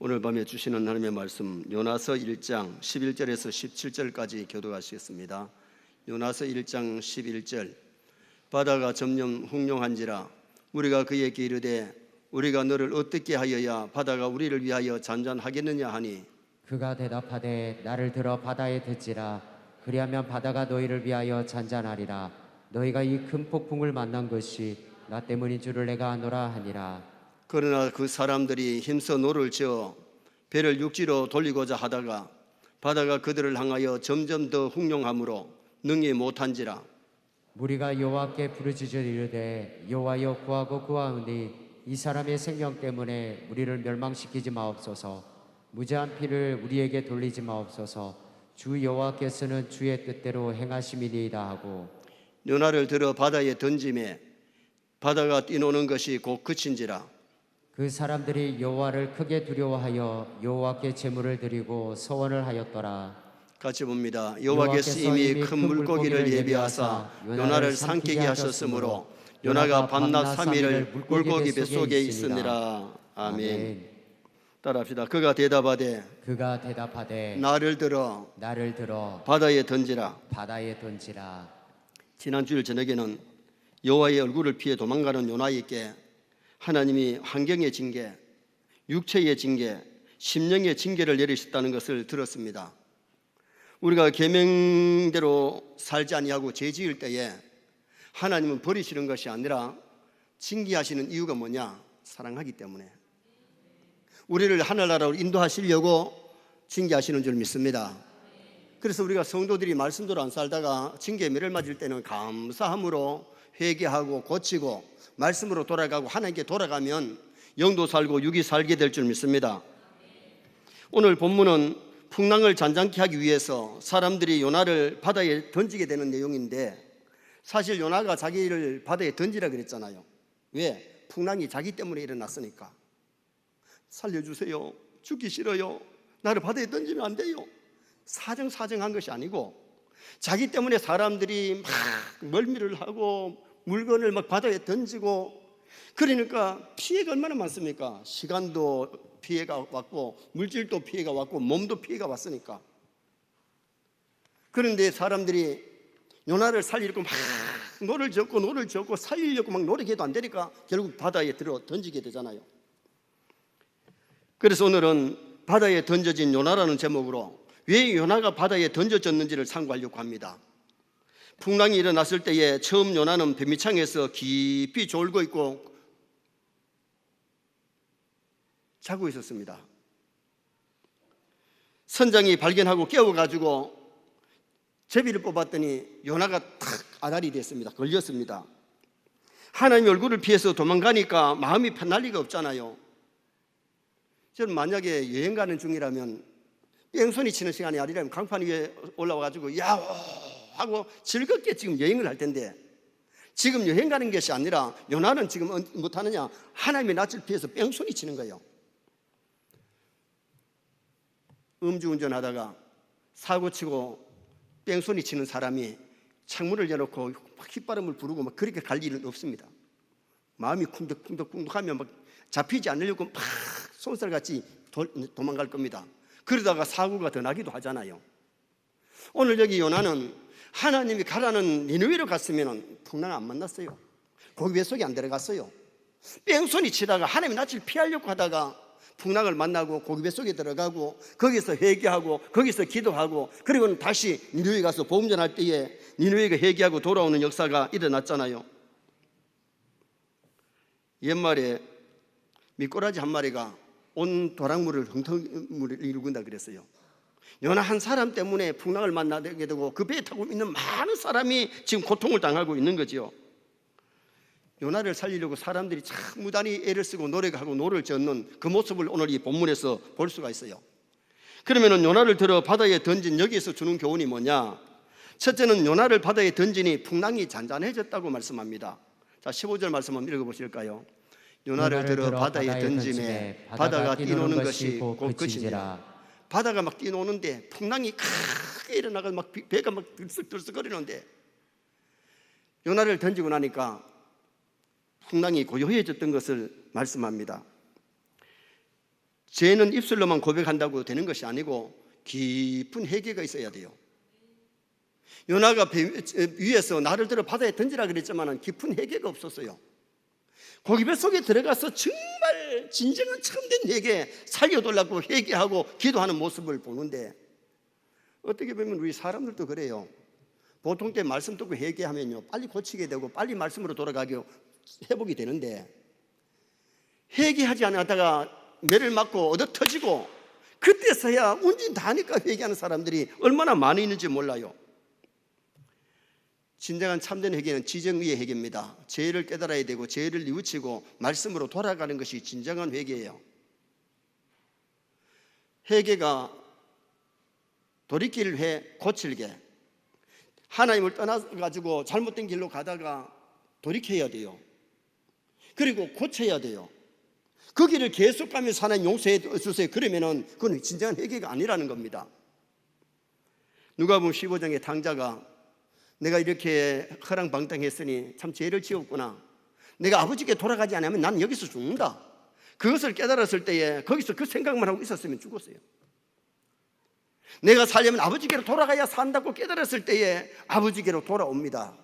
오늘 밤에 주시는 하나님의 말씀 요나서 1장 11절에서 17절까지 교독하시겠습니다. 요나서 1장 11절. 바다가 점점 흥룡한지라 우리가 그에게 이르되 우리가 너를 어떻게 하여야 바다가 우리를 위하여 잔잔하겠느냐 하니 그가 대답하되 나를 들어 바다에 던지라. 그리하면 바다가 너희를 위하여 잔잔하리라. 너희가 이 큰 폭풍을 만난 것이 나 때문인 줄을 내가 아노라 하니라. 그러나 그 사람들이 힘써 노를 지어 배를 육지로 돌리고자 하다가 바다가 그들을 향하여 점점 더 흥룡하므로 능히 못한지라. 무리가 여호와께 부르짖어 이르되 여호와여 구하고 구하오니 이 사람의 생명 때문에 우리를 멸망시키지 마옵소서. 무죄한 피를 우리에게 돌리지 마옵소서. 주 여호와께서는 주의 뜻대로 행하심이니이다 하고 요나를 들어 바다에 던짐에 바다가 뛰노는 것이 곧 그친지라. 그 사람들이 여호와를 크게 두려워하여 여호와께 제물을 드리고 서원을 하였더라. 같이 봅니다. 여호와께서 이미 큰 물고기를 예비하사 요나를 삼키게 하셨으므로 요나가 밤낮 3일을 물고기 뱃속에 있으니라. 아멘. 따라합시다. 그가 대답하되 나를 들어 바다에 던지라. 지난 주일 저녁에는 여호와의 얼굴을 피해 도망가는 요나에게 하나님이 환경의 징계, 육체의 징계, 심령의 징계를 내리셨다는 것을 들었습니다. 우리가 계명대로 살지 아니하고 죄 지을 때에 하나님은 버리시는 것이 아니라 징계하시는 이유가 뭐냐? 사랑하기 때문에. 우리를 하늘나라로 인도하시려고 징계하시는 줄 믿습니다. 그래서 우리가 성도들이 말씀대로 안 살다가 징계에 매를 맞을 때는 감사함으로 회개하고 고치고 말씀으로 돌아가고 하나님께 돌아가면 영도 살고 육이 살게 될 줄 믿습니다. 오늘 본문은 풍랑을 잔잔케 하기 위해서 사람들이 요나를 바다에 던지게 되는 내용인데, 사실 요나가 자기를 바다에 던지라 그랬잖아요. 왜? 풍랑이 자기 때문에 일어났으니까. 살려주세요, 죽기 싫어요, 나를 바다에 던지면 안 돼요, 사정사정한 것이 아니고 자기 때문에 사람들이 막 멀미를 하고 물건을 막 바다에 던지고, 그러니까 피해가 얼마나 많습니까? 시간도 피해가 왔고 물질도 피해가 왔고 몸도 피해가 왔으니까. 그런데 사람들이 요나를 살리려고 막 노를 젓고 살리려고 막 노력해도 안 되니까 결국 바다에 들어 던지게 되잖아요. 그래서 오늘은 바다에 던져진 요나라는 제목으로 왜 요나가 바다에 던져졌는지를 상고하려고 합니다. 풍랑이 일어났을 때에 처음 요나는 배미창에서 깊이 졸고 있고 자고 있었습니다. 선장이 발견하고 깨워가지고 제비를 뽑았더니 요나가 탁 아다리 됐습니다. 걸렸습니다. 하나님의 얼굴을 피해서 도망가니까 마음이 편할 리가 없잖아요. 저는 만약에 여행 가는 중이라면 뺑소니 치는 시간이 아니라면 강판 위에 올라와가지고 야호 하고 즐겁게 지금 여행을 할 텐데, 지금 여행 가는 것이 아니라 요나는 지금 못하느냐? 하나님의 낯을 피해서 뺑소니 치는 거예요. 음주운전하다가 사고치고 뺑소니 치는 사람이 창문을 열어놓고 휘바람을 부르고 막 그렇게 갈 일은 없습니다. 마음이 쿵덕쿵덕하면 막 잡히지 않으려고 막 손살같이 도망갈 겁니다. 그러다가 사고가 더 나기도 하잖아요. 오늘 여기 요나는 하나님이 가라는 니느웨로 갔으면 풍랑 안 만났어요. 고기 뱃속에 안 들어갔어요. 뺑소니 치다가 하나님의 낯을 피하려고 하다가 풍랑을 만나고 고기 뱃속에 들어가고 거기서 회개하고 거기서 기도하고 그리고는 다시 니느웨 가서 복음 전할 때에 니느웨가 회개하고 돌아오는 역사가 일어났잖아요. 옛말에 미꾸라지 한 마리가 온 도랑물을 흥텅물을 일군다 그랬어요. 요나 한 사람 때문에 풍랑을 만나게 되고 그 배에 타고 있는 많은 사람이 지금 고통을 당하고 있는 거죠. 요나를 살리려고 사람들이 참 무단히 애를 쓰고 노력하고 노를 젓는 그 모습을 오늘 이 본문에서 볼 수가 있어요. 그러면 요나를 들어 바다에 던진 여기에서 주는 교훈이 뭐냐? 첫째는 요나를 바다에 던지니 풍랑이 잔잔해졌다고 말씀합니다. 자, 15절 말씀 한번 읽어보실까요? 요나를 들어 바다에 던짐에 바다가 뛰노는 것이 곧 그친지라. 바다가 막 뛰노는데 풍랑이 크게 일어나가 막 배가 막 들썩들썩거리는데 요나를 던지고 나니까 풍랑이 고요해졌던 것을 말씀합니다. 죄는 입술로만 고백한다고 되는 것이 아니고 깊은 회개가 있어야 돼요. 요나가 배 위에서 나를 들어 바다에 던지라 그랬지만 깊은 회개가 없었어요. 고기배 속에 들어가서 정말 진정한 참된 회개, 살려달라고 회개하고 기도하는 모습을 보는데, 어떻게 보면 우리 사람들도 그래요. 보통 때 말씀 듣고 회개하면요 빨리 고치게 되고 빨리 말씀으로 돌아가게 회복이 되는데, 회개하지 않았다가 매를 맞고 얻어 터지고 그때서야 운진 다 하니까 회개하는 사람들이 얼마나 많이 있는지 몰라요. 진정한 참된 회개는 지정의의 회개입니다. 죄를 깨달아야 되고 죄를 뉘우치고 말씀으로 돌아가는 것이 진정한 회개예요. 회개가 돌이킬 회 고칠게, 하나님을 떠나가지고 잘못된 길로 가다가 돌이켜야 돼요. 그리고 고쳐야 돼요. 그 길을 계속 가면서 하나님 용서해 주세요. 그러면은 그건 진정한 회개가 아니라는 겁니다. 누가복음 15장의 탕자가 내가 이렇게 허랑방탕했으니 참 죄를 지었구나, 내가 아버지께 돌아가지 않으면 난 여기서 죽는다, 그것을 깨달았을 때에 거기서 그 생각만 하고 있었으면 죽었어요. 내가 살려면 아버지께로 돌아가야 산다고 깨달았을 때에 아버지께로 돌아옵니다.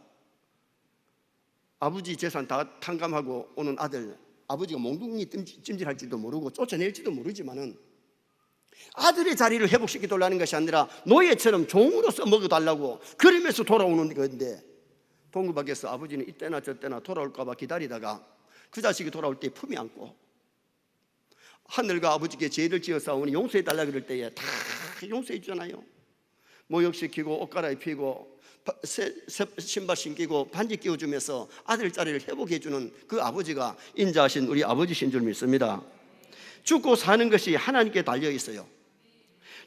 아버지 재산 다 탕감하고 오는 아들, 아버지가 몽둥이 찜질할지도 모르고 쫓아낼지도 모르지만은 아들의 자리를 회복시켜달라는 것이 아니라 노예처럼 종으로서 먹어달라고 그러면서 돌아오는 건데, 동굴 밖에서 아버지는 이때나 저때나 돌아올까 봐 기다리다가 그 자식이 돌아올 때 품에 안고 하늘과 아버지께 죄를 지어싸우니 용서해달라 그럴 때에 다 용서해 주잖아요. 목욕시키고 옷 갈아입히고 새 신발 신기고 반지 끼워주면서 아들 자리를 회복해 주는 그 아버지가 인자하신 우리 아버지신 줄 믿습니다. 죽고 사는 것이 하나님께 달려 있어요.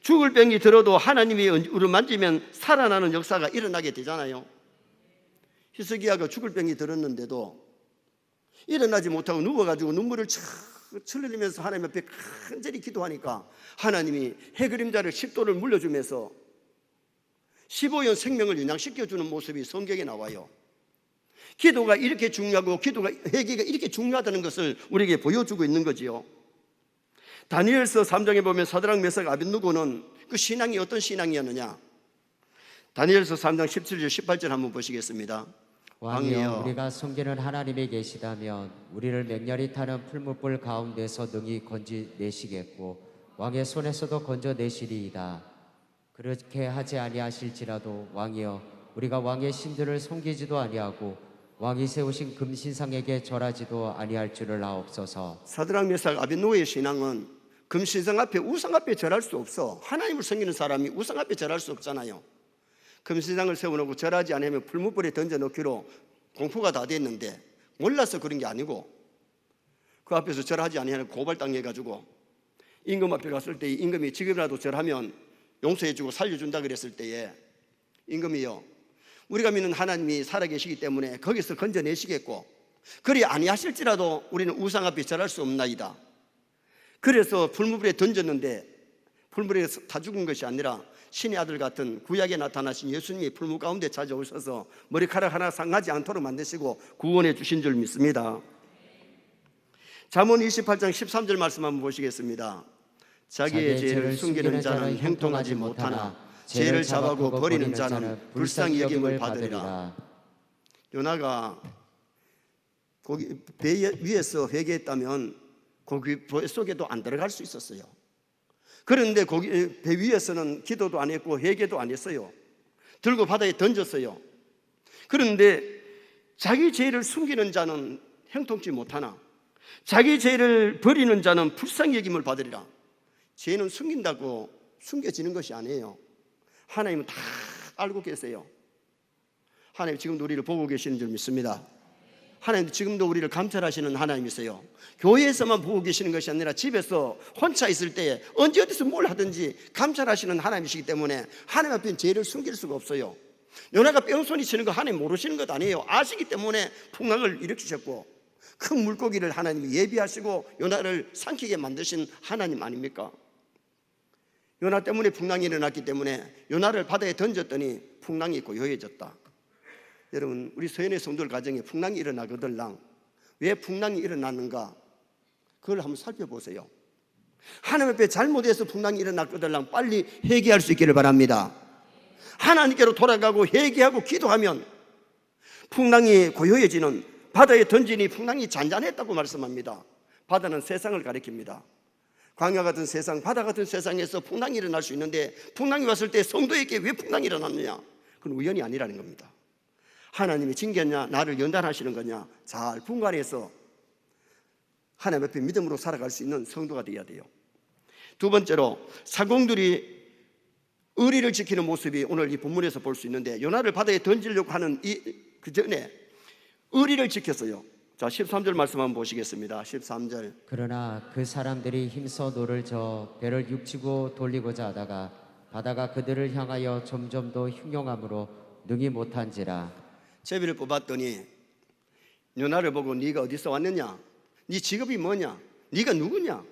죽을 병이 들어도 하나님이 우리를 만지면 살아나는 역사가 일어나게 되잖아요. 히스기야가 죽을 병이 들었는데도 일어나지 못하고 누워가지고 눈물을 흘리면서 하나님 앞에 간절히 기도하니까 하나님이 해그림자를 10도를 물려주면서 15년 생명을 연장시켜주는 모습이 성경에 나와요. 기도가 이렇게 중요하고 기도가 회개가 이렇게 중요하다는 것을 우리에게 보여주고 있는 거지요. 다니엘서 3장에 보면 사드락 메삭 아벳느고는 그 신앙이 어떤 신앙이었느냐, 다니엘서 3장 17절 18절 한번 보시겠습니다. 왕이여, 우리가 섬기는 하나님이 계시다면 우리를 맹렬히 타는 풀무불 가운데서 능히 건져내시겠고 왕의 손에서도 건져내시리이다. 그렇게 하지 아니하실지라도 왕이여, 우리가 왕의 신들을 섬기지도 아니하고 왕이 세우신 금신상에게 절하지도 아니할 줄을 아옵소서. 사드락 메삭 아벳느고의 신앙은 금신상 앞에 우상 앞에 절할 수 없어. 하나님을 섬기는 사람이 우상 앞에 절할 수 없잖아요. 금신상을 세워놓고 절하지 않으면 풀무불에 던져놓기로 공포가 다 됐는데 몰라서 그런 게 아니고 그 앞에서 절하지 아니하면 고발당해가지고 임금 앞에 갔을 때 임금이 지금이라도 절하면 용서해주고 살려준다 그랬을 때에 임금이요, 우리가 믿는 하나님이 살아계시기 때문에 거기서 건져내시겠고 그리 아니하실지라도 우리는 우상 앞에 절할 수 없나이다. 그래서 풀무불에 던졌는데 풀무불에 다 죽은 것이 아니라 신의 아들 같은 구약에 나타나신 예수님이 풀무 가운데 찾아오셔서 머리카락 하나 상하지 않도록 만드시고 구원해 주신 줄 믿습니다. 잠언 28장 13절 말씀 한번 보시겠습니다. 자기의 죄를 숨기는 자는 형통하지 못하나 죄를 잡아고 버리는 자는 불쌍히 여김을 받으리라. 요나가 거기 배 위에서 회개했다면 거기 배 속에도 안 들어갈 수 있었어요. 그런데 거기 배 위에서는 기도도 안 했고 회개도 안 했어요. 들고 바다에 던졌어요. 그런데 자기 죄를 숨기는 자는 형통치 못하나 자기 죄를 버리는 자는 불쌍히 여김을 받으리라. 죄는 숨긴다고 숨겨지는 것이 아니에요. 하나님은 다 알고 계세요. 하나님 지금도 우리를 보고 계시는 줄 믿습니다. 하나님 지금도 우리를 감찰하시는 하나님이세요. 교회에서만 보고 계시는 것이 아니라 집에서 혼자 있을 때에 언제 어디서 뭘 하든지 감찰하시는 하나님이시기 때문에 하나님 앞에 죄를 숨길 수가 없어요. 요나가 뺑소니 치는 거 하나님 모르시는 것 아니에요. 아시기 때문에 풍랑을 일으키셨고 큰 물고기를 하나님이 예비하시고 요나를 삼키게 만드신 하나님 아닙니까? 요나 때문에 풍랑이 일어났기 때문에 요나를 바다에 던졌더니 풍랑이 고요해졌다. 여러분, 우리 서연의 성도들 가정에 풍랑이 일어나거들랑 왜 풍랑이 일어났는가 그걸 한번 살펴보세요. 하나님 앞에 잘못해서 풍랑이 일어났거든 빨리 회개할 수 있기를 바랍니다. 하나님께로 돌아가고 회개하고 기도하면 풍랑이 고요해지는, 바다에 던지니 풍랑이 잔잔했다고 말씀합니다. 바다는 세상을 가리킵니다. 광야 같은 세상, 바다 같은 세상에서 풍랑이 일어날 수 있는데 풍랑이 왔을 때 성도에게 왜 풍랑이 일어났느냐? 그건 우연이 아니라는 겁니다. 하나님이 징계냐 나를 연단하시는 거냐 잘 분간해서 하나님 앞에 믿음으로 살아갈 수 있는 성도가 되어야 돼요. 두 번째로 사공들이 의리를 지키는 모습이 오늘 이 본문에서 볼 수 있는데, 요나를 바다에 던지려고 하는 그 전에 의리를 지켰어요. 자, 13절 말씀 한번 보시겠습니다. 13절. 그러나 그 사람들이 힘써 노를 저어 배를 육지고 돌리고자 하다가 바다가 그들을 향하여 점점 더 흉용함으로 능히 못한지라. 제비를 뽑았더니 요나를 보고 네가 어디서 왔느냐? 네 직업이 뭐냐? 네가 누구냐?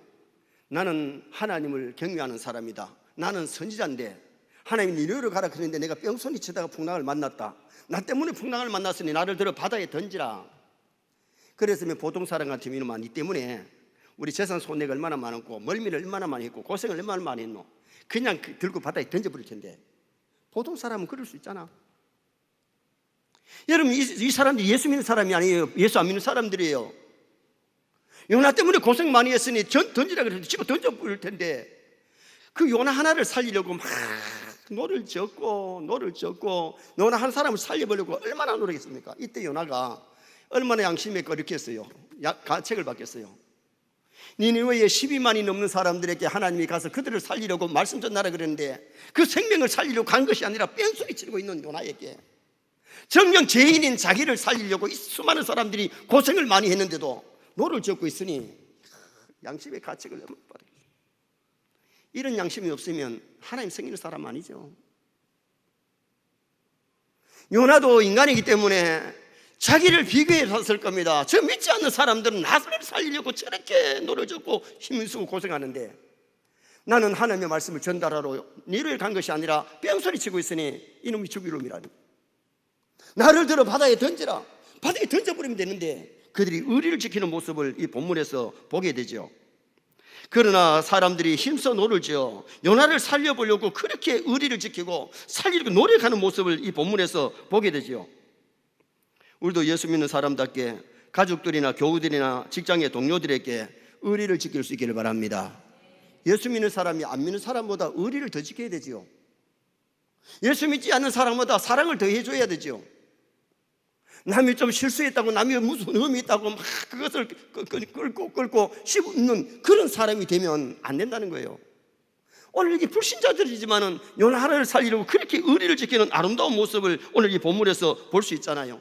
나는 하나님을 경외하는 사람이다. 나는 선지자인데 하나님이 니네로 가라 그랬는데 내가 뺑소니 치다가 풍랑을 만났다. 나 때문에 풍랑을 만났으니 나를 들어 바다에 던지라. 그랬으면 보통 사람 같으면 니 때문에 우리 재산 손해가 얼마나 많았고 멀미를 얼마나 많이 했고 고생을 얼마나 많이 했노. 그냥 들고 바다에 던져버릴 텐데. 보통 사람은 그럴 수 있잖아. 여러분, 이 사람들이 예수 믿는 사람이 아니에요. 예수 안 믿는 사람들이에요. 요나 때문에 고생 많이 했으니 던지라 그랬는데 집어 던져버릴 텐데, 그 요나 하나를 살리려고 막 노를 젓고 요나 한 사람을 살려보려고 얼마나 노력했습니까? 이때 요나가 얼마나 양심에 거룩했어요. 가책을 받겠어요. 니느웨에 12만이 넘는 사람들에게 하나님이 가서 그들을 살리려고 말씀 전하라 그랬는데 그 생명을 살리려고 간 것이 아니라 뺑소니 치고 있는 요나에게 정녕 죄인인 자기를 살리려고 수많은 사람들이 고생을 많이 했는데도 노를 젓고 있으니 양심의 가책을 받아요. 이런 양심이 없으면 하나님 섬기는 사람 아니죠. 요나도 인간이기 때문에 자기를 비교해서 겁니다. 저 믿지 않는 사람들은 나를 살리려고 저렇게 노를 젓고 힘을 쓰고 고생하는데 나는 하나님의 말씀을 전달하러 니를 간 것이 아니라 뺑소리 치고 있으니 이놈이 죽일 놈이라니. 나를 들어 바다에 던지라. 바다에 던져버리면 되는데 그들이 의리를 지키는 모습을 이 본문에서 보게 되죠. 그러나 사람들이 힘써 노를 지어 요나를 살려보려고 그렇게 의리를 지키고 살리려고 노력하는 모습을 이 본문에서 보게 되죠. 우리도 예수 믿는 사람답게 가족들이나 교우들이나 직장의 동료들에게 의리를 지킬 수 있기를 바랍니다. 예수 믿는 사람이 안 믿는 사람보다 의리를 더 지켜야 되지요. 예수 믿지 않는 사람보다 사랑을 더 해줘야 되지요. 남이 좀 실수했다고 남이 무슨 흠이 있다고 막 그것을 끌고 씹는 그런 사람이 되면 안 된다는 거예요. 오늘 이게 불신자들이지만은 요나 하나를 살리려고 그렇게 의리를 지키는 아름다운 모습을 오늘 이 본문에서 볼 수 있잖아요.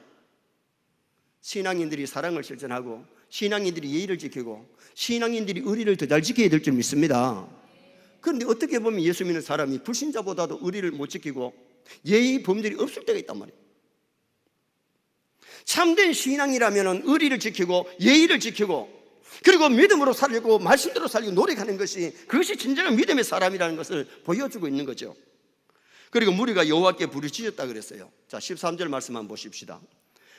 신앙인들이 사랑을 실천하고 신앙인들이 예의를 지키고 신앙인들이 의리를 더 잘 지켜야 될 줄 믿습니다. 그런데 어떻게 보면 예수 믿는 사람이 불신자보다도 의리를 못 지키고 예의 범절이 없을 때가 있단 말이에요. 참된 신앙이라면 의리를 지키고 예의를 지키고 그리고 믿음으로 살리고 말씀대로 살리고 노력하는 것이 그것이 진정한 믿음의 사람이라는 것을 보여주고 있는 거죠. 그리고 무리가 여호와께 부르짖었다 그랬어요. 자, 13절 말씀 한번 보십시다.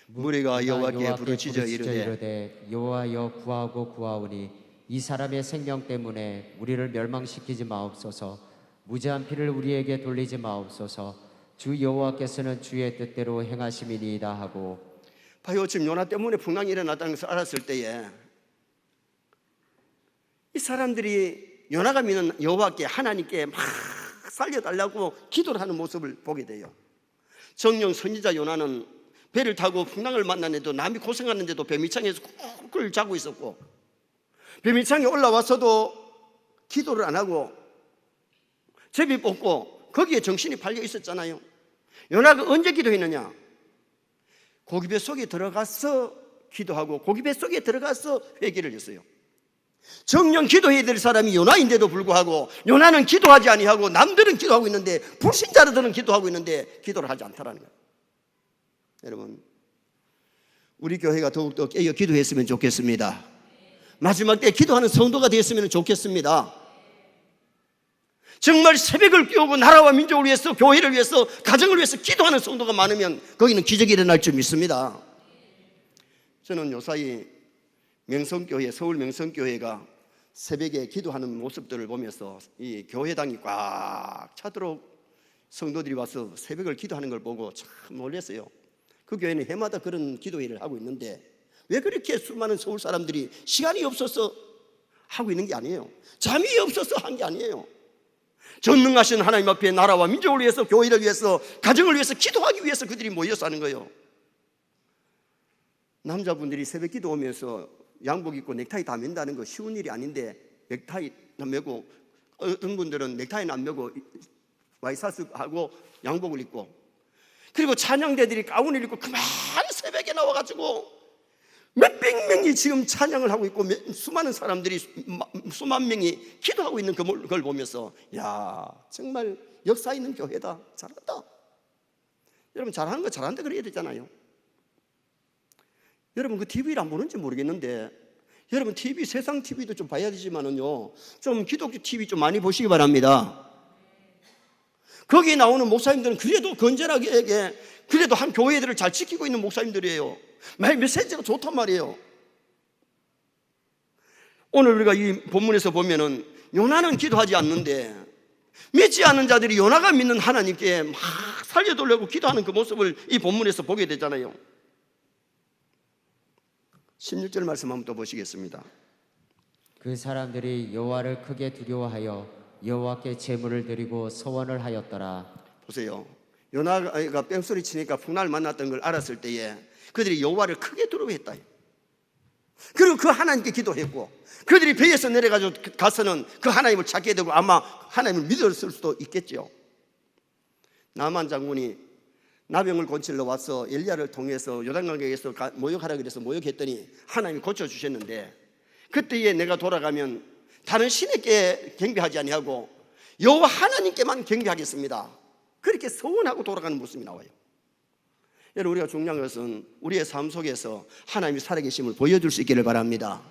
무리가 여호와께 부르짖어 이르되 여호와여 구하고 구하오니 이 사람의 생명 때문에 우리를 멸망시키지 마옵소서. 무죄한 피를 우리에게 돌리지 마옵소서. 주 여호와께서는 주의 뜻대로 행하심이니이다 하고. 봐요, 지금 요나 때문에 풍랑이 일어났다는 것을 알았을 때에 이 사람들이 요나가 믿는 여호와께 하나님께 막 살려달라고 기도를 하는 모습을 보게 돼요. 정녕 선지자 요나는 배를 타고 풍랑을 만났는데도 남이 고생하는데도 배 밑창에서 꿀꿀 자고 있었고 배 밑창에 올라와서도 기도를 안 하고 제비 뽑고 거기에 정신이 팔려 있었잖아요. 요나가 언제 기도했느냐? 고기배 속에 들어가서 기도하고 고기배 속에 들어가서 회개를 했어요. 정녕 기도해야 될 사람이 요나인데도 불구하고 요나는 기도하지 아니하고 남들은 기도하고 있는데 불신자들은 기도하고 있는데 기도를 하지 않다라는 거예요. 여러분, 우리 교회가 더욱더 깨어 기도했으면 좋겠습니다. 마지막 때 기도하는 성도가 되었으면 좋겠습니다. 정말 새벽을 깨우고 나라와 민족을 위해서 교회를 위해서 가정을 위해서 기도하는 성도가 많으면 거기는 기적이 일어날 줄 믿습니다. 저는 요사이 명성교회, 서울 명성교회가 새벽에 기도하는 모습들을 보면서 이 교회당이 꽉 차도록 성도들이 와서 새벽을 기도하는 걸 보고 참 놀랐어요. 그 교회는 해마다 그런 기도회를 하고 있는데 왜 그렇게 수많은 서울 사람들이 시간이 없어서 하고 있는 게 아니에요. 잠이 없어서 한 게 아니에요. 전능하신 하나님 앞에 나라와 민족을 위해서, 교회를 위해서, 가정을 위해서 기도하기 위해서 그들이 모여서 하는 거예요. 남자분들이 새벽 기도 오면서 양복 입고 넥타이 다 맨다는 거 쉬운 일이 아닌데 넥타이 안 매고, 어떤 분들은 넥타이는 안 매고 와이셔츠하고 양복을 입고, 그리고 찬양대들이 가운을 입고 그만 새벽에 나와가지고 몇백 명이 지금 찬양을 하고 있고 수많은 사람들이, 수만 명이 기도하고 있는 그걸 보면서 야, 정말 역사 있는 교회다, 잘한다. 여러분, 잘하는 거 잘한다 그래야 되잖아요. 여러분, 그 TV를 안 보는지 모르겠는데 여러분 TV, 세상 TV도 좀 봐야 되지만은요, 좀 기독교 TV 좀 많이 보시기 바랍니다. 거기에 나오는 목사님들은 그래도 건전하게, 그래도 한 교회들을 잘 지키고 있는 목사님들이에요. 메시지가 좋단 말이에요. 오늘 우리가 이 본문에서 보면은 요나는 기도하지 않는데 믿지 않는 자들이 요나가 믿는 하나님께 막 살려달라고 기도하는 그 모습을 이 본문에서 보게 되잖아요. 16절 말씀 한번 또 보시겠습니다. 그 사람들이 여호와를 크게 두려워하여 여호와께 제물을 드리고 서원을 하였더라. 보세요. 요나가 뺑소리 치니까 풍랑을 만났던 걸 알았을 때에 그들이 여호와를 크게 두려워했다. 그리고 그 하나님께 기도했고, 그들이 배에서 내려가지고 가서는 그 하나님을 찾게 되고 아마 하나님을 믿었을 수도 있겠죠. 나만 장군이 나병을 고치러 와서 엘리야를 통해서 요단강에서 모욕하라 그래서 모욕했더니 하나님이 고쳐주셨는데, 그때에 내가 돌아가면 다른 신에게 경배하지 아니하고 여호와 하나님께만 경배하겠습니다, 그렇게 서원하고 돌아가는 모습이 나와요. 여러분, 우리가 중요한 것은 우리의 삶 속에서 하나님이 살아계심을 보여줄 수 있기를 바랍니다.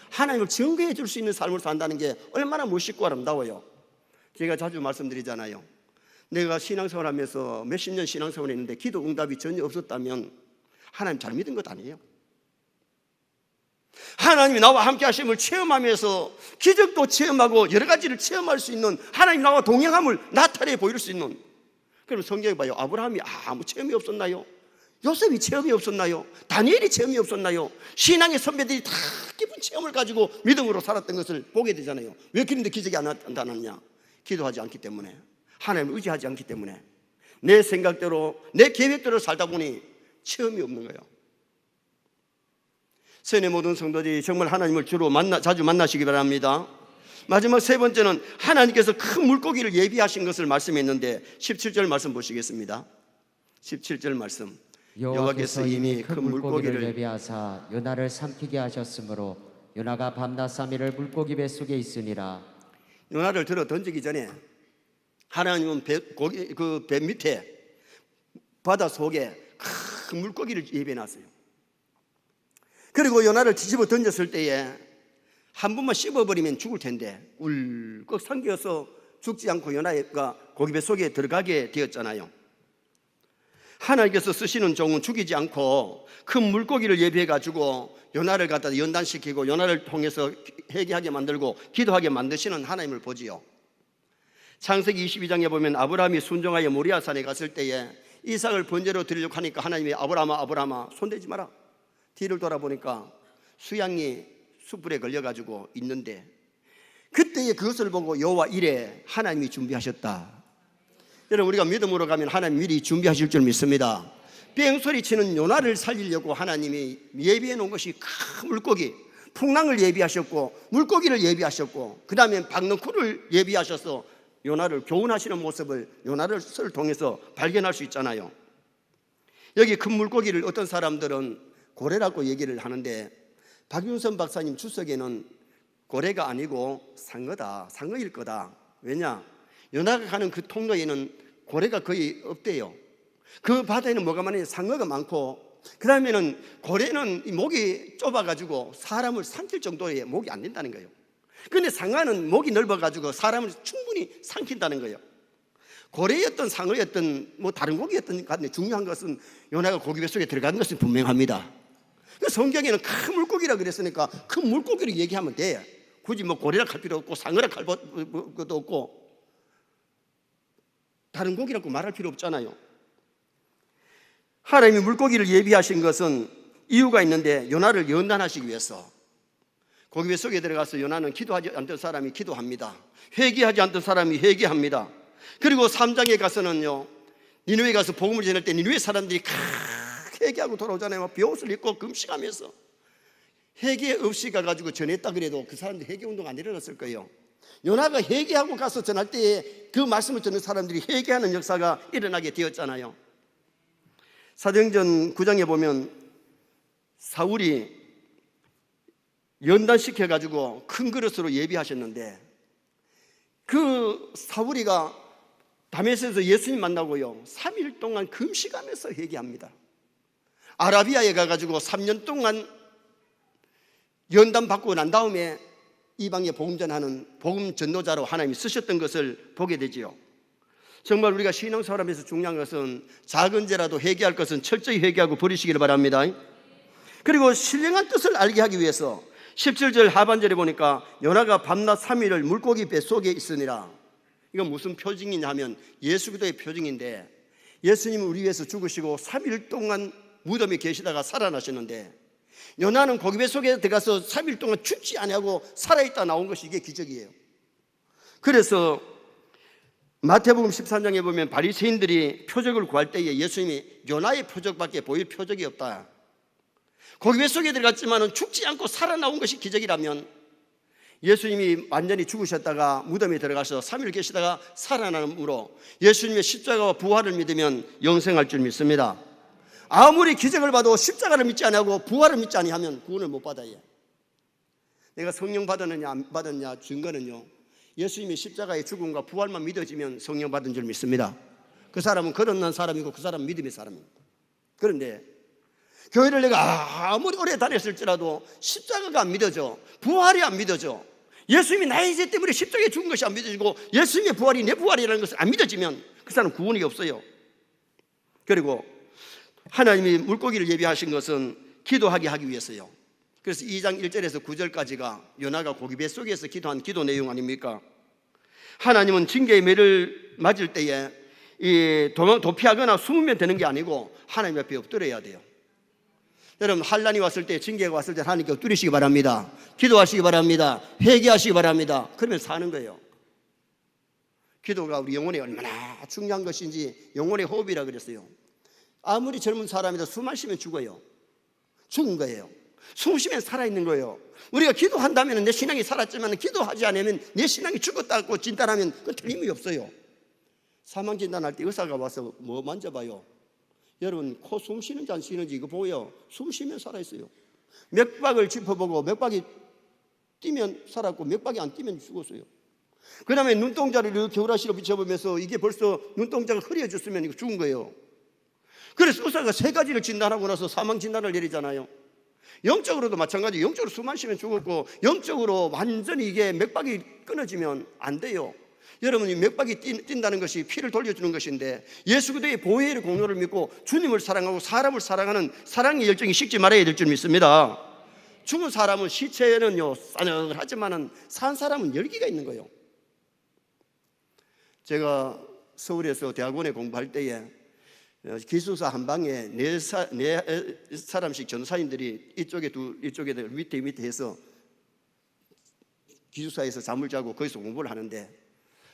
하나님을 증거해 줄 수 있는 삶을 산다는 게 얼마나 멋있고 아름다워요. 제가 자주 말씀드리잖아요. 내가 신앙생활하면서 몇십 년 신앙생활을 했는데 기도 응답이 전혀 없었다면 하나님 잘 믿은 것 아니에요. 하나님이 나와 함께 하심을 체험하면서 기적도 체험하고 여러 가지를 체험할 수 있는, 하나님 나와 동행함을 나타내 보일 수 있는. 그럼 성경에 봐요. 아브라함이 아무 체험이 없었나요? 요셉이 체험이 없었나요? 다니엘이 체험이 없었나요? 신앙의 선배들이 다 깊은 체험을 가지고 믿음으로 살았던 것을 보게 되잖아요. 왜 그런데 기적이 안 나타났냐? 기도하지 않기 때문에, 하나님을 의지하지 않기 때문에, 내 생각대로 내 계획대로 살다 보니 체험이 없는 거예요. 세뇌 모든 성도들이 정말 하나님을 주로 자주 만나시기 바랍니다. 마지막 세 번째는 하나님께서 큰 물고기를 예비하신 것을 말씀했는데 17절 말씀 보시겠습니다. 17절 말씀. 여호와께서 이미 큰 물고기를 예비하사 요나를 삼키게 하셨으므로 요나가 밤낮 3일을 물고기 뱃속에 있으니라. 요나를 들어 던지기 전에 하나님은 그 배 밑에 바다 속에 큰 물고기를 예비해놨어요. 그리고 요나를 뒤집어 던졌을 때에 한 번만 씹어버리면 죽을 텐데 울컥 삼켜서 죽지 않고 요나가 고기 뱃속에 들어가게 되었잖아요. 하나님께서 쓰시는 종은 죽이지 않고 큰 물고기를 예비해가지고 요나를 갖다 연단시키고 요나를 통해서 회개하게 만들고 기도하게 만드시는 하나님을 보지요. 창세기 22장에 보면 아브라함이 순종하여 모리아산에 갔을 때에 이삭을 번제로 드리려고 하니까 하나님이 아브라함아 손대지 마라. 뒤를 돌아보니까 수양이 숯불에 걸려가지고 있는데, 그때에 그것을 보고 여호와 이래 하나님이 준비하셨다. 여러분, 우리가 믿음으로 가면 하나님 미리 준비하실 줄 믿습니다. 뺑소리 치는 요나를 살리려고 하나님이 예비해 놓은 것이 큰 물고기, 풍랑을 예비하셨고 물고기를 예비하셨고 그 다음에 박너쿨을 예비하셔서 요나를 교훈하시는 모습을 요나를 통해서 발견할 수 있잖아요. 여기 큰 물고기를 어떤 사람들은 고래라고 얘기를 하는데 박윤선 박사님 주석에는 고래가 아니고 상어다, 상어일 거다. 왜냐? 요나가 가는 그 통로에는 고래가 거의 없대요. 그 바다에는 뭐가 많아요? 상어가 많고, 그 다음에는 고래는 목이 좁아가지고 사람을 삼킬 정도의 목이 안 된다는 거예요. 그런데 상어는 목이 넓어가지고 사람을 충분히 삼킨다는 거예요. 고래였던 상어였던 뭐 다른 고기였던 간에 중요한 것은 요나가 고기 뱃속에 들어가는 것은 분명합니다. 성경에는 큰 물고기라 그랬으니까 큰 물고기를 얘기하면 돼. 굳이 뭐 고래라 할 필요 없고 상어라 할 것도 없고 다른 고기라고 말할 필요 없잖아요. 하나님이 물고기를 예비하신 것은 이유가 있는데 요나를 연단하시기 위해서. 고기 뱃속에 들어가서 요나는 기도하지 않던 사람이 기도합니다. 회개하지 않던 사람이 회개합니다. 그리고 3장에 가서는요, 니느웨에 가서 복음을 전할 때 니느웨 사람들이 회개하고 돌아오잖아요. 벼옷을 입고 금식하면서. 회개 없이 가가지고 전했다 그래도 그 사람들 회개 운동 안 일어났을 거예요. 요나가 회개하고 가서 전할 때에 그 말씀을 듣는 사람들이 회개하는 역사가 일어나게 되었잖아요. 사도행전 9장에 보면 사울이 연단시켜가지고 큰 그릇으로 예비하셨는데 그 사울이가 다메섹에서 예수님 만나고요 3일 동안 금식하면서 회개합니다. 아라비아에 가가지고 3년 동안 연단 받고 난 다음에 이방에 복음 전하는 복음 전도자로 하나님이 쓰셨던 것을 보게 되지요. 정말 우리가 신앙생활하면서 중요한 것은 작은 죄라도 회개할 것은 철저히 회개하고 버리시기를 바랍니다. 그리고 신령한 뜻을 알게 하기 위해서 17절 하반절에 보니까 요나가 밤낮 3일을 물고기 뱃속에 있으니라. 이건 무슨 표징이냐 하면 예수 그리스도의 표징인데, 예수님은 우리 위해서 죽으시고 3일 동안 무덤에 계시다가 살아나셨는데 요나는 고기 뱃속에 들어가서 3일 동안 죽지 아니하고 살아있다 나온 것이 이게 기적이에요. 그래서 마태복음 13장에 보면 바리새인들이 표적을 구할 때에 예수님이 요나의 표적밖에 보일 표적이 없다. 고기 뱃속에 들어갔지만 죽지 않고 살아나온 것이 기적이라면 예수님이 완전히 죽으셨다가 무덤에 들어가서 3일 계시다가 살아남으로 예수님의 십자가와 부활을 믿으면 영생할 줄 믿습니다. 아무리 기적을 봐도 십자가를 믿지 아니하고 부활을 믿지 아니하면 구원을 못 받아요. 내가 성령 받았느냐 안 받았냐 증거는요, 예수님이 십자가의 죽음과 부활만 믿어지면 성령 받은 줄 믿습니다. 그 사람은 거듭난 사람이고 그 사람은 믿음의 사람입니다. 그런데 교회를 내가 아무리 오래 다녔을지라도 십자가가 안 믿어져, 부활이 안 믿어져, 예수님이 나의 죄 때문에 십자가에 죽은 것이 안 믿어지고 예수님의 부활이 내 부활이라는 것을 안 믿어지면 그 사람은 구원이 없어요. 그리고 하나님이 물고기를 예비하신 것은 기도하게 하기 위해서요. 그래서 2장 1절에서 9절까지가 요나가 고기 뱃속에서 기도한 기도 내용 아닙니까? 하나님은 징계의 매를 맞을 때에 도피하거나 숨으면 되는 게 아니고 하나님 앞에 엎드려야 돼요. 여러분, 환난이 왔을 때, 징계가 왔을 때 하나님께 엎드리시기 바랍니다. 기도하시기 바랍니다. 회개하시기 바랍니다. 그러면 사는 거예요. 기도가 우리 영혼에 얼마나 중요한 것인지 영혼의 호흡이라 그랬어요. 아무리 젊은 사람이라도 숨 안 쉬면 죽어요. 죽은 거예요. 숨 쉬면 살아있는 거예요. 우리가 기도한다면 내 신앙이 살았지만 기도하지 않으면 내 신앙이 죽었다고 진단하면 그건 틀림이 없어요. 사망 진단할 때 의사가 와서 뭐 만져봐요. 여러분, 코 숨 쉬는지 안 쉬는지 이거 보여. 숨 쉬면 살아있어요. 맥박을 짚어보고 맥박이 뛰면 살았고 맥박이 안 뛰면 죽었어요. 그 다음에 눈동자를 이렇게 겨울아시로 비춰보면서 이게 벌써 눈동자가 흐려졌으면 이거 죽은 거예요. 그래서 의사가 3가지를 진단하고 나서 사망 진단을 내리잖아요. 영적으로도 마찬가지. 영적으로 숨 안 쉬면 죽었고 영적으로 완전히 이게 맥박이 끊어지면 안 돼요. 여러분이 맥박이 뛴다는 것이 피를 돌려주는 것인데 예수 그리스도의 보혈의 공로를 믿고 주님을 사랑하고 사람을 사랑하는 사랑의 열정이 식지 말아야 될 줄 믿습니다. 죽은 사람은 시체는요 싸늘하지만은 산 사람은 열기가 있는 거예요. 제가 서울에서 대학원에 공부할 때에 기숙사 한 방에 네 사람씩 전사님들이 이쪽에 이쪽에 밑에 해서 기숙사에서 잠을 자고 거기서 공부를 하는데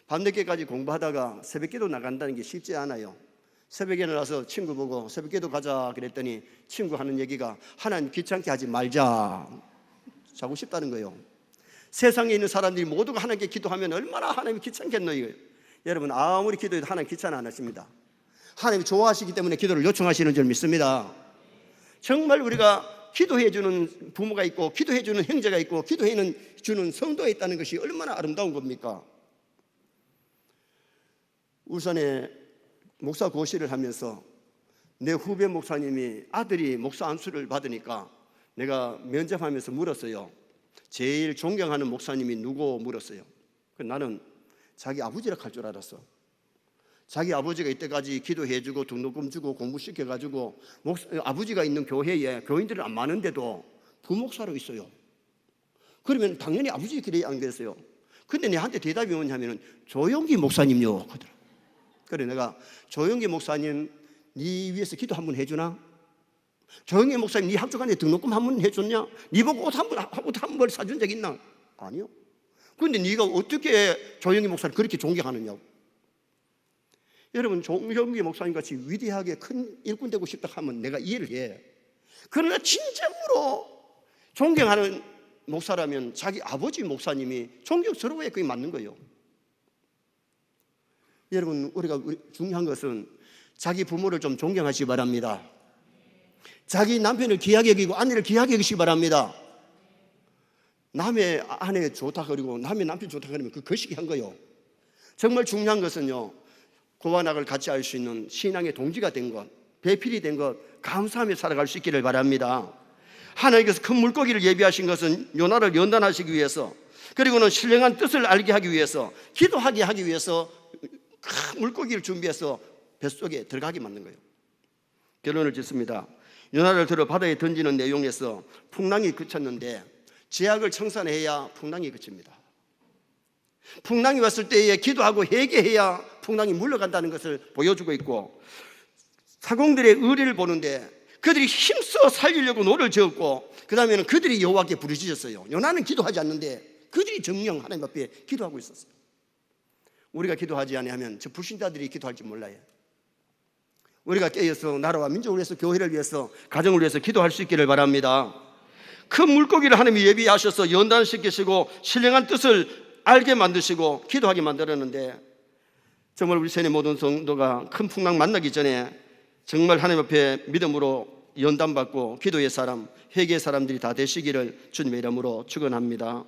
밤늦게까지 공부하다가 새벽기도 나간다는 게 쉽지 않아요. 새벽에 나와서 친구 보고 새벽기도 가자 그랬더니 친구 하는 얘기가 하나님 귀찮게 하지 말자, 자고 싶다는 거예요. 세상에 있는 사람들이 모두가 하나님께 기도하면 얼마나 하나님이 귀찮겠노요. 여러분, 아무리 기도해도 하나님 귀찮아 안 하십니다. 하나님이 좋아하시기 때문에 기도를 요청하시는 줄 믿습니다. 정말 우리가 기도해주는 부모가 있고 기도해주는 형제가 있고 기도해주는 성도가 있다는 것이 얼마나 아름다운 겁니까? 울산에 목사 고시를 하면서 내 후배 목사님이 아들이 목사 안수를 받으니까 내가 면접하면서 물었어요. 제일 존경하는 목사님이 누구 물었어요. 나는 자기 아버지라 할 줄 알았어. 자기 아버지가 이때까지 기도해주고 등록금 주고 공부시켜가지고 아버지가 있는 교회에 교인들은 안 많은데도 부목사로 있어요. 그러면 당연히 아버지 길이 안 그랬어요. 근데 내한테 대답이 뭐냐면은 조용기 목사님요. 그러더라. 그래 내가 조용기 목사님 네 위해서 기도 한번 해주나? 조용기 목사님 네 학교간에 등록금 한번 해줬냐? 네 보고 옷 한 벌 사준 적 있나? 아니요. 근데 네가 어떻게 조용기 목사를 그렇게 존경하느냐고. 여러분 조용기 목사님 같이 위대하게 큰 일꾼 되고 싶다 하면 내가 이해를 해. 그러나 진정으로 존경하는 목사라면 자기 아버지 목사님이 존경스러워야 그게 맞는 거예요. 여러분 우리가 중요한 것은 자기 부모를 좀 존경하시기 바랍니다. 자기 남편을 귀하게 여기고 아내를 귀하게 여기시기 바랍니다. 남의 아내 좋다 그러고 남의 남편 좋다 그러면 그 거시기 한 거예요. 정말 중요한 것은요, 고관학을 같이 할 수 있는 신앙의 동지가 된 것, 배필이 된 것, 감사하며 살아갈 수 있기를 바랍니다. 하나님께서 큰 물고기를 예비하신 것은 요나를 연단하시기 위해서, 그리고는 신령한 뜻을 알게 하기 위해서, 기도하게 하기 위해서 큰 물고기를 준비해서 뱃속에 들어가게 만든 거예요. 결론을 짓습니다. 요나를 들어 바다에 던지는 내용에서 풍랑이 그쳤는데 죄악을 청산해야 풍랑이 그칩니다. 풍랑이 왔을 때에 기도하고 회개해야 풍랑이 물러간다는 것을 보여주고 있고, 사공들의 의리를 보는데 그들이 힘써 살리려고 노를 지었고, 그 다음에는 그들이 여호와께 부르짖었어요. 요나는 기도하지 않는데 그들이 정령 하나님 앞에 기도하고 있었어요. 우리가 기도하지 아니하면 저 불신자들이 기도할지 몰라요. 우리가 깨어서 나라와 민족을 위해서, 교회를 위해서, 가정을 위해서 기도할 수 있기를 바랍니다. 큰 물고기를 하나님이 예비하셔서 연단시키시고 신령한 뜻을 알게 만드시고 기도하게 만들었는데, 정말 우리 세계 모든 성도가 큰 풍랑 만나기 전에 정말 하나님 앞에 믿음으로 연단받고 기도의 사람, 회개의 사람들이 다 되시기를 주님의 이름으로 축원합니다.